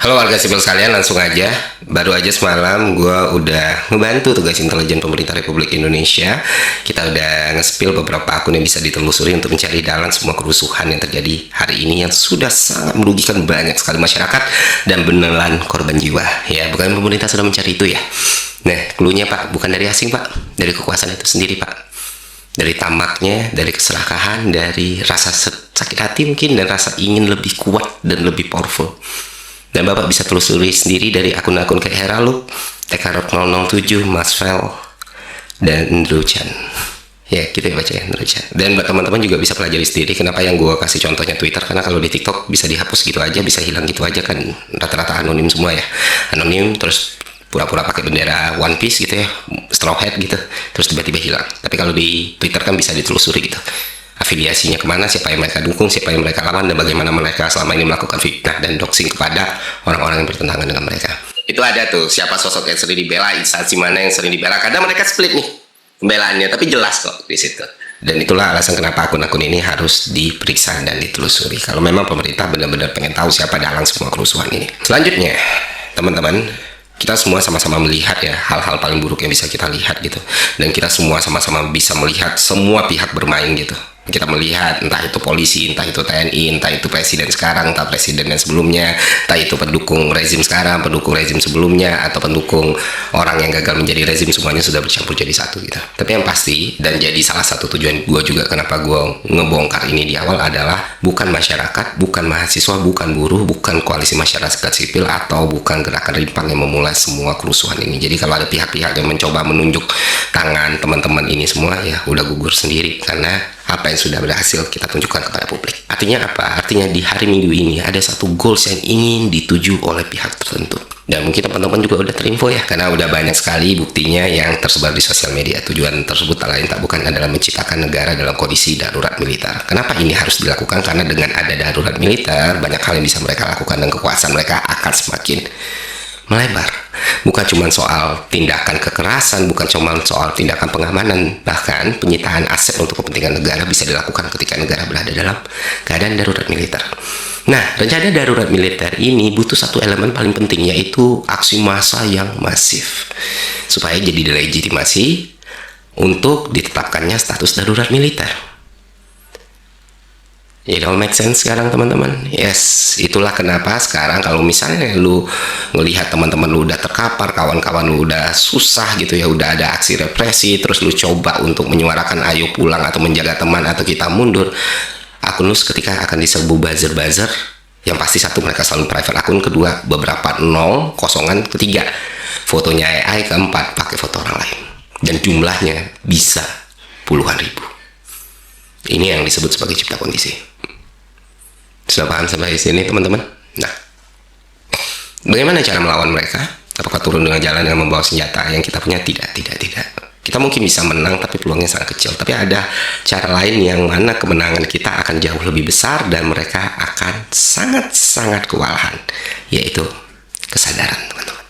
Halo warga sipil sekalian, langsung aja. Baru aja semalam gue udah ngebantu tugas intelijen pemerintah Republik Indonesia. Kita udah nge-spill beberapa akun yang bisa ditelusuri untuk mencari dalam semua kerusuhan yang terjadi hari ini yang sudah sangat merugikan banyak sekali masyarakat dan beneran korban jiwa. Ya, bukan pemerintah sudah mencari itu ya. Nah, cluenya Pak, bukan dari asing Pak, dari kekuasaan itu sendiri Pak. Dari tamaknya, dari keserakahan, dari rasa sakit hati mungkin, dan rasa ingin lebih kuat dan lebih powerful. Dan Bapak bisa telusuri sendiri dari akun-akun kayak Heraluk, Tekarot 007, Masvel, dan Ndruchan. Ya, kita baca ya, Ndruchan. Dan buat teman-teman juga bisa pelajari sendiri kenapa yang gue kasih contohnya Twitter, karena kalau di TikTok bisa dihapus gitu aja, bisa hilang gitu aja kan, rata-rata anonim semua ya. Anonim, terus pura-pura pakai bendera One Piece gitu ya, straw hat gitu, terus tiba-tiba hilang. Tapi kalau di Twitter kan bisa ditelusuri gitu, afiliasinya kemana, siapa yang mereka dukung, siapa yang mereka lawan, dan bagaimana mereka selama ini melakukan fitnah dan doxing kepada orang-orang yang bertentangan dengan mereka. Itu ada tuh, siapa sosok yang sering dibela, instansi mana yang sering dibela. Kadang mereka split nih pembelaannya, tapi jelas kok di situ. Dan itulah alasan kenapa akun-akun ini harus diperiksa dan ditelusuri. Kalau memang pemerintah benar-benar pengen tahu siapa dalang semua kerusuhan ini. Selanjutnya, teman-teman, kita semua sama-sama melihat ya hal-hal paling buruk yang bisa kita lihat gitu. Dan kita semua sama-sama bisa melihat semua pihak bermain gitu. Kita melihat entah itu polisi, entah itu TNI, entah itu presiden sekarang, entah presiden yang sebelumnya, entah itu pendukung rezim sekarang, pendukung rezim sebelumnya, atau pendukung orang yang gagal menjadi rezim, semuanya sudah bercampur jadi satu gitu. Tapi yang pasti, dan jadi salah satu tujuan gue juga kenapa gue ngebongkar ini di awal adalah bukan masyarakat, bukan mahasiswa, bukan buruh, bukan koalisi masyarakat sipil, atau bukan gerakan rimpang yang memulai semua kerusuhan ini. Jadi kalau ada pihak-pihak yang mencoba menunjuk tangan teman-teman ini semua, ya udah gugur sendiri, karena apa yang sudah berhasil kita tunjukkan kepada publik. Artinya apa? Artinya di hari Minggu ini ada satu goals yang ingin dituju oleh pihak tertentu. Dan mungkin teman-teman juga udah terinfo ya, karena udah banyak sekali buktinya yang tersebar di sosial media. Tujuan tersebut tak lain tak bukan adalah menciptakan negara dalam kondisi darurat militer. Kenapa ini harus dilakukan? Karena dengan ada darurat militer, banyak hal yang bisa mereka lakukan dan kekuasaan mereka akan semakin melebar. Bukan cuma soal tindakan kekerasan, bukan cuma soal tindakan pengamanan, bahkan penyitaan aset untuk kepentingan negara bisa dilakukan ketika negara berada dalam keadaan darurat militer. Nah, rencana darurat militer ini butuh satu elemen paling penting, yaitu aksi massa yang masif supaya jadi delegitimasi untuk ditetapkannya status darurat militer. It all make sense sekarang teman-teman. Yes, itulah kenapa sekarang kalau misalnya lu ngelihat teman-teman lu udah terkapar, kawan-kawan lu udah susah gitu ya, udah ada aksi represi, terus lu coba untuk menyuarakan ayo pulang atau menjaga teman atau kita mundur, akun lu seketika akan diserbu buzzer-buzzer. Yang pasti satu, mereka selalu private akun, kedua beberapa nol, kosongan, ketiga fotonya AI, keempat pakai foto orang lain, dan jumlahnya bisa puluhan ribu. Ini yang disebut sebagai cipta kondisi. Sudah paham sampai sini teman-teman? Nah, bagaimana cara melawan mereka? Apakah turun dengan jalan yang membawa senjata yang kita punya? Tidak. Kita mungkin bisa menang, tapi peluangnya sangat kecil. Tapi ada cara lain yang mana kemenangan kita akan jauh lebih besar dan mereka akan sangat-sangat kewalahan, yaitu kesadaran teman-teman.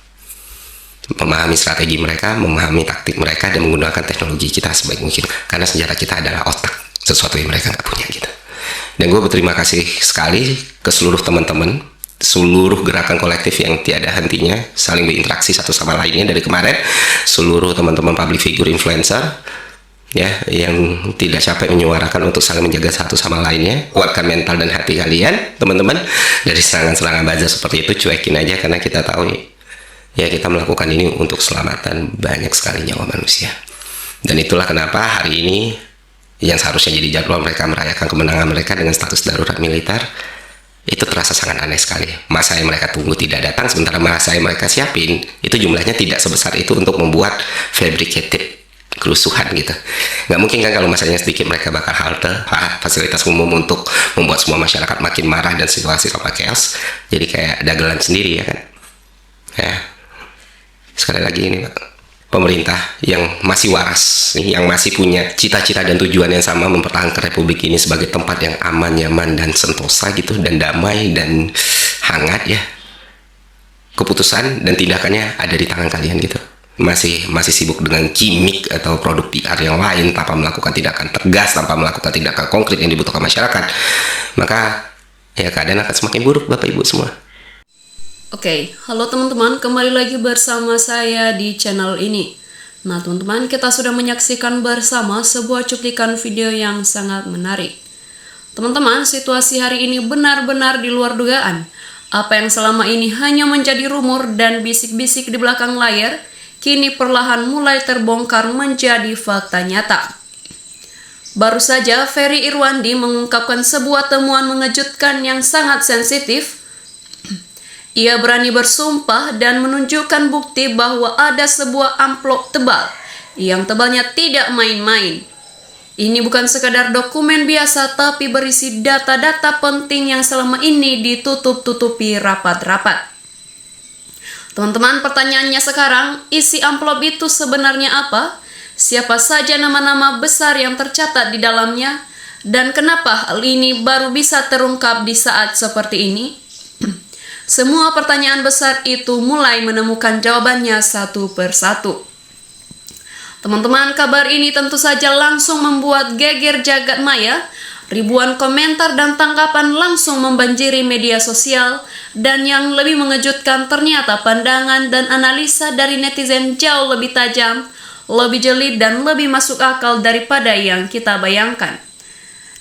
Memahami strategi mereka, memahami taktik mereka, dan menggunakan teknologi kita sebaik mungkin. Karena senjata kita adalah otak, sesuatu yang mereka nggak punya gitu. Dan gue berterima kasih sekali ke seluruh teman-teman, seluruh gerakan kolektif yang tiada hentinya saling berinteraksi satu sama lainnya dari kemarin, seluruh teman-teman public figure influencer ya yang tidak capek menyuarakan untuk saling menjaga satu sama lainnya. Kuatkan mental dan hati kalian teman-teman dari serangan-serangan buzzer seperti itu. Cuekin aja, karena kita tahu ya kita melakukan ini untuk keselamatan banyak sekali nyawa manusia. Dan itulah kenapa hari ini yang seharusnya jadi jadwal mereka merayakan kemenangan mereka dengan status darurat militer, itu terasa sangat aneh sekali. Masa yang mereka tunggu tidak datang, sementara masa yang mereka siapin itu jumlahnya tidak sebesar itu untuk membuat fabricated kerusuhan gitu. Nggak mungkin kan kalau masanya sedikit mereka bakal halte fasilitas umum untuk membuat semua masyarakat makin marah dan situasi sama chaos. Jadi kayak dagelan sendiri ya kan. Ya, sekali lagi ini Pak, pemerintah yang masih waras, yang masih punya cita-cita dan tujuan yang sama, mempertahankan republik ini sebagai tempat yang aman, nyaman, dan sentosa gitu, dan damai, dan hangat ya. Keputusan dan tindakannya ada di tangan kalian gitu. Masih sibuk dengan gimmick atau produk PR yang lain tanpa melakukan tindakan tegas, tanpa melakukan tindakan konkret yang dibutuhkan masyarakat, maka ya keadaan akan semakin buruk Bapak Ibu semua. Oke, halo teman-teman, kembali lagi bersama saya di channel ini. Nah teman-teman, kita sudah menyaksikan bersama sebuah cuplikan video yang sangat menarik. Teman-teman, situasi hari ini benar-benar di luar dugaan. Apa yang selama ini hanya menjadi rumor dan bisik-bisik di belakang layar, kini perlahan mulai terbongkar menjadi fakta nyata. Baru saja Ferry Irwandi mengungkapkan sebuah temuan mengejutkan yang sangat sensitif. Ia berani bersumpah dan menunjukkan bukti bahwa ada sebuah amplop tebal yang tebalnya tidak main-main. Ini bukan sekadar dokumen biasa tapi berisi data-data penting yang selama ini ditutup-tutupi rapat-rapat. Teman-teman, pertanyaannya sekarang, isi amplop itu sebenarnya apa? Siapa saja nama-nama besar yang tercatat di dalamnya? Dan kenapa hal ini baru bisa terungkap di saat seperti ini? Semua pertanyaan besar itu mulai menemukan jawabannya satu persatu. Teman-teman, kabar ini tentu saja langsung membuat geger jagat maya. Ribuan komentar dan tanggapan langsung membanjiri media sosial. Dan yang lebih mengejutkan, ternyata pandangan dan analisa dari netizen jauh lebih tajam, lebih jeli dan lebih masuk akal daripada yang kita bayangkan.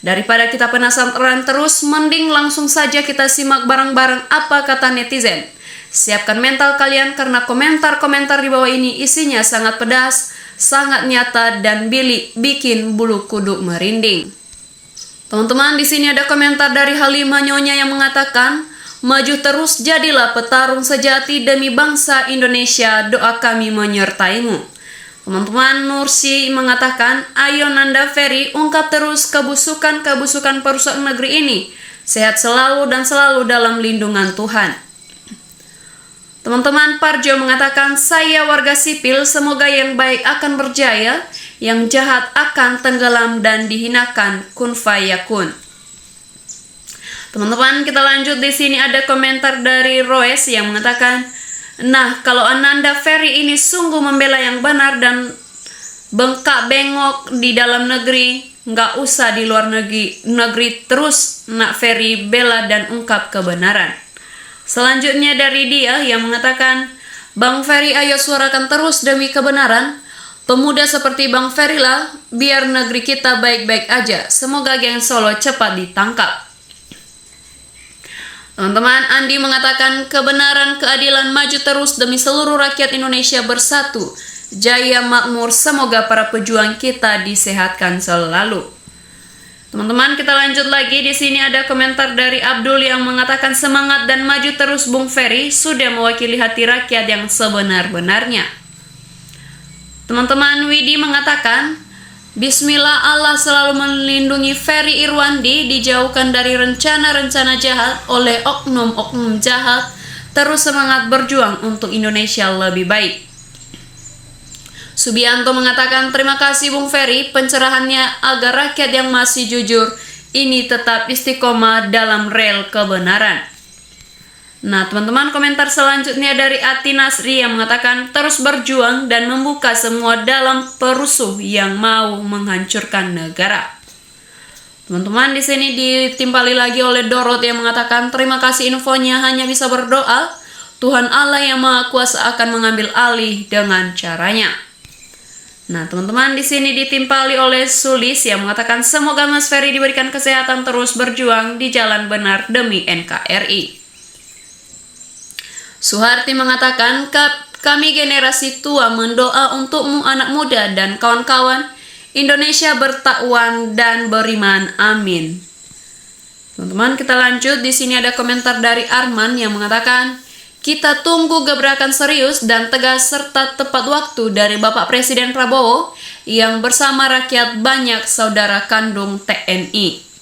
Daripada kita penasaran terus, mending langsung saja kita simak bareng-bareng apa kata netizen. Siapkan mental kalian karena komentar-komentar di bawah ini isinya sangat pedas, sangat nyata dan bikin bulu kuduk merinding. Teman-teman, di sini ada komentar dari Halimah Nyonya yang mengatakan, "Maju terus, jadilah petarung sejati demi bangsa Indonesia, doa kami menyertaimu." Teman-teman, Nursi mengatakan, "Ayo Nanda Ferry, ungkap terus kebusukan-kebusukan perusak negeri ini. Sehat selalu dan selalu dalam lindungan Tuhan." Teman-teman, Parjo mengatakan, "Saya warga sipil, semoga yang baik akan berjaya, yang jahat akan tenggelam dan dihinakan, kun fayakun." Teman-teman, kita lanjut. Di sini ada komentar dari Roes yang mengatakan, "Nah, kalau Ananda Ferry ini sungguh membela yang benar dan bengkak-bengok di dalam negeri, nggak usah di luar negeri terus nak Ferry bela dan ungkap kebenaran." Selanjutnya dari dia yang mengatakan, "Bang Ferry, ayo suarakan terus demi kebenaran. Pemuda seperti Bang Ferry lah, biar negeri kita baik-baik aja. Semoga geng Solo cepat ditangkap." Teman-teman, Andi mengatakan, "Kebenaran, keadilan maju terus demi seluruh rakyat Indonesia bersatu. Jaya makmur, semoga para pejuang kita disehatkan selalu." Teman-teman, kita lanjut lagi. Di sini ada komentar dari Abdul yang mengatakan, "Semangat dan maju terus Bung Ferry, sudah mewakili hati rakyat yang sebenar-benarnya." Teman-teman, Widi mengatakan, "Bismillah, Allah selalu melindungi Ferry Irwandi, dijauhkan dari rencana-rencana jahat oleh oknum-oknum jahat, terus semangat berjuang untuk Indonesia lebih baik." Subianto mengatakan, "Terima kasih Bung Ferry, pencerahannya agar rakyat yang masih jujur ini tetap istiqomah dalam rel kebenaran." Nah teman-teman, komentar selanjutnya dari Ati Nasri yang mengatakan, "Terus berjuang dan membuka semua dalam perusuh yang mau menghancurkan negara." Teman-teman, di sini ditimpali lagi oleh Dorot yang mengatakan, "Terima kasih infonya, hanya bisa berdoa. Tuhan Allah yang Maha Kuasa akan mengambil alih dengan caranya." Nah teman-teman, di sini ditimpali oleh Sulis yang mengatakan, "Semoga Mas Ferry diberikan kesehatan terus berjuang di jalan benar demi NKRI." Suharti mengatakan, "Kami generasi tua mendoa untukmu anak muda dan kawan-kawan Indonesia bertakwan dan beriman, amin." Teman-teman, kita lanjut. Di sini ada komentar dari Arman yang mengatakan, "Kita tunggu gebrakan serius dan tegas serta tepat waktu dari Bapak Presiden Prabowo yang bersama rakyat banyak saudara kandung TNI."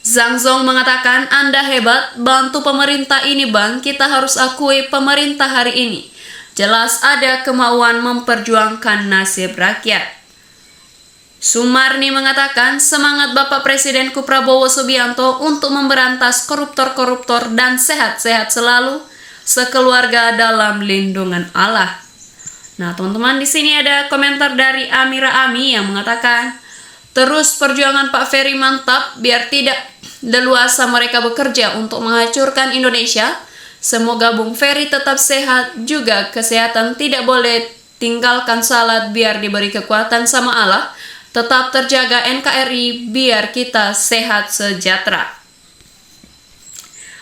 Zhang Zong mengatakan, "Anda hebat, bantu pemerintah ini Bang, kita harus akui pemerintah hari ini. Jelas ada kemauan memperjuangkan nasib rakyat." Sumarni mengatakan, "Semangat Bapak Presidenku Prabowo Subianto untuk memberantas koruptor-koruptor dan sehat-sehat selalu, sekeluarga dalam lindungan Allah." Nah teman-teman, di sini ada komentar dari Amira Ami yang mengatakan, "Terus perjuangan Pak Ferry mantap, biar tidak leluasa mereka bekerja untuk menghancurkan Indonesia. Semoga Bung Ferry tetap sehat, juga kesehatan, tidak boleh tinggalkan salat biar diberi kekuatan sama Allah. Tetap terjaga NKRI biar kita sehat sejahtera.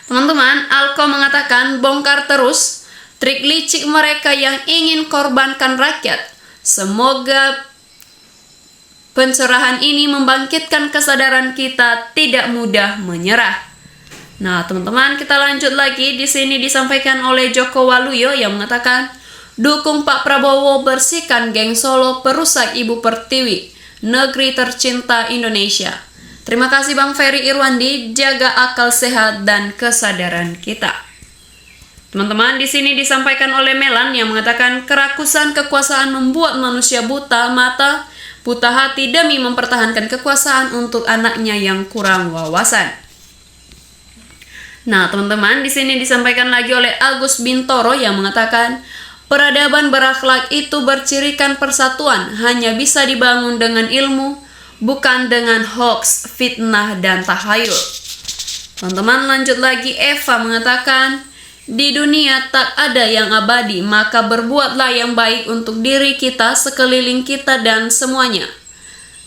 Teman-teman, Alko mengatakan bongkar terus trik licik mereka yang ingin korbankan rakyat. Semoga pencerahan ini membangkitkan kesadaran kita tidak mudah menyerah. Nah, teman-teman, kita lanjut lagi. Di sini disampaikan oleh Joko Waluyo yang mengatakan, dukung Pak Prabowo, bersihkan geng Solo perusak Ibu Pertiwi, negeri tercinta Indonesia. Terima kasih Bang Ferry Irwandi, jaga akal sehat dan kesadaran kita. Teman-teman, di sini disampaikan oleh Melan yang mengatakan, kerakusan kekuasaan membuat manusia buta mata, buta hati demi mempertahankan kekuasaan untuk anaknya yang kurang wawasan. Nah, teman-teman, di sini disampaikan lagi oleh Agus Bintoro yang mengatakan, peradaban berakhlak itu bercirikan persatuan, hanya bisa dibangun dengan ilmu, bukan dengan hoax, fitnah, dan tahayul. Teman-teman, lanjut lagi. Eva mengatakan, di dunia tak ada yang abadi, maka berbuatlah yang baik untuk diri kita, sekeliling kita, dan semuanya.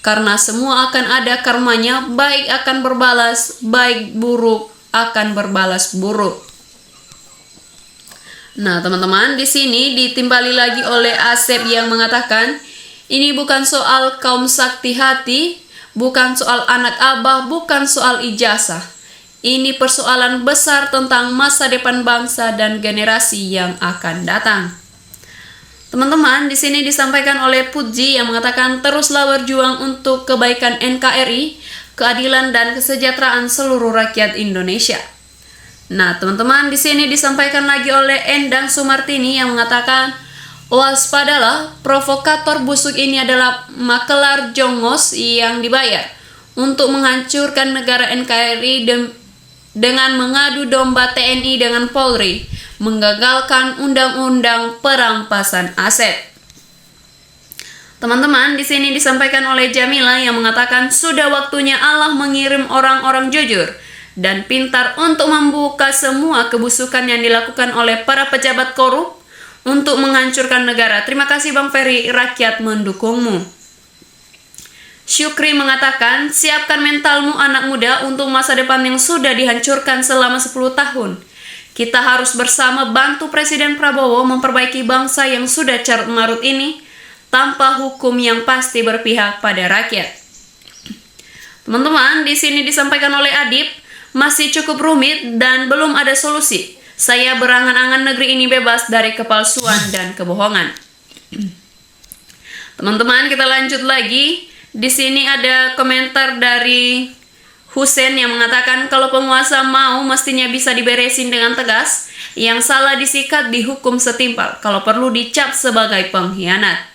Karena semua akan ada karmanya, baik akan berbalas, baik buruk akan berbalas buruk. Nah, teman-teman, di sini ditimbali lagi oleh Asep yang mengatakan, ini bukan soal kaum sakti hati, bukan soal anak abah, bukan soal ijazah. Ini persoalan besar tentang masa depan bangsa dan generasi yang akan datang. Teman-teman, di sini disampaikan oleh Puji yang mengatakan, teruslah berjuang untuk kebaikan NKRI, keadilan dan kesejahteraan seluruh rakyat Indonesia. Nah, teman-teman, di sini disampaikan lagi oleh Endang Sumartini yang mengatakan, waspadalah, provokator busuk ini adalah makelar jongos yang dibayar untuk menghancurkan negara NKRI dengan mengadu domba TNI dengan Polri, menggagalkan undang-undang perampasan aset. Teman-teman, di sini disampaikan oleh Jamila yang mengatakan, sudah waktunya Allah mengirim orang-orang jujur dan pintar untuk membuka semua kebusukan yang dilakukan oleh para pejabat korup untuk menghancurkan negara. Terima kasih Bang Ferry, rakyat mendukungmu. Syukri mengatakan, siapkan mentalmu anak muda untuk masa depan yang sudah dihancurkan selama 10 tahun. Kita harus bersama bantu Presiden Prabowo memperbaiki bangsa yang sudah carut marut ini, tanpa hukum yang pasti berpihak pada rakyat. Teman-teman, di sini disampaikan oleh Adib, masih cukup rumit dan belum ada solusi. Saya berangan-angan negeri ini bebas dari kepalsuan dan kebohongan. Teman-teman, kita lanjut lagi. Di sini ada komentar dari Husen yang mengatakan, kalau penguasa mau mestinya bisa diberesin dengan tegas. Yang salah disikat dihukum setimpal, kalau perlu dicap sebagai pengkhianat.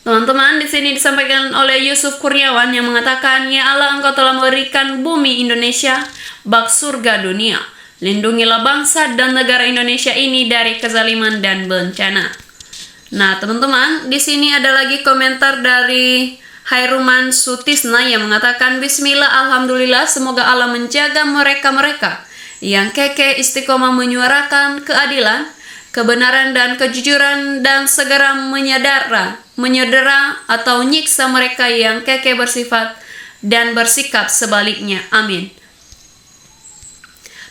Teman-teman, di sini disampaikan oleh Yusuf Kurniawan yang mengatakan, ya Allah, Engkau telah memberikan bumi Indonesia bak surga dunia. Lindungilah bangsa dan negara Indonesia ini dari kezaliman dan bencana. Nah, teman-teman, di sini ada lagi komentar dari Hairuman Sutisna yang mengatakan, bismillah, alhamdulillah, semoga Allah menjaga mereka-mereka yang kekeh istiqomah menyuarakan keadilan, kebenaran dan kejujuran, dan segera menyedera atau nyiksa mereka yang kekeh bersifat dan bersikap sebaliknya. Amin.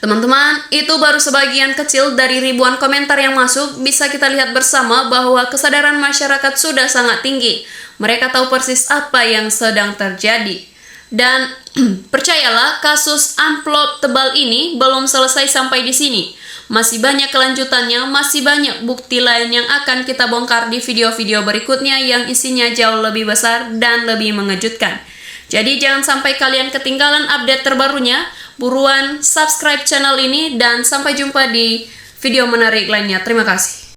Teman-teman, itu baru sebagian kecil dari ribuan komentar yang masuk. Bisa kita lihat bersama bahwa kesadaran masyarakat sudah sangat tinggi. Mereka tahu persis apa yang sedang terjadi. Dan percayalah, kasus amplop tebal ini belum selesai sampai di sini. Masih banyak kelanjutannya, masih banyak bukti lain yang akan kita bongkar di video-video berikutnya yang isinya jauh lebih besar dan lebih mengejutkan. Jadi jangan sampai kalian ketinggalan update terbarunya. Buruan subscribe channel ini dan sampai jumpa di video menarik lainnya. Terima kasih.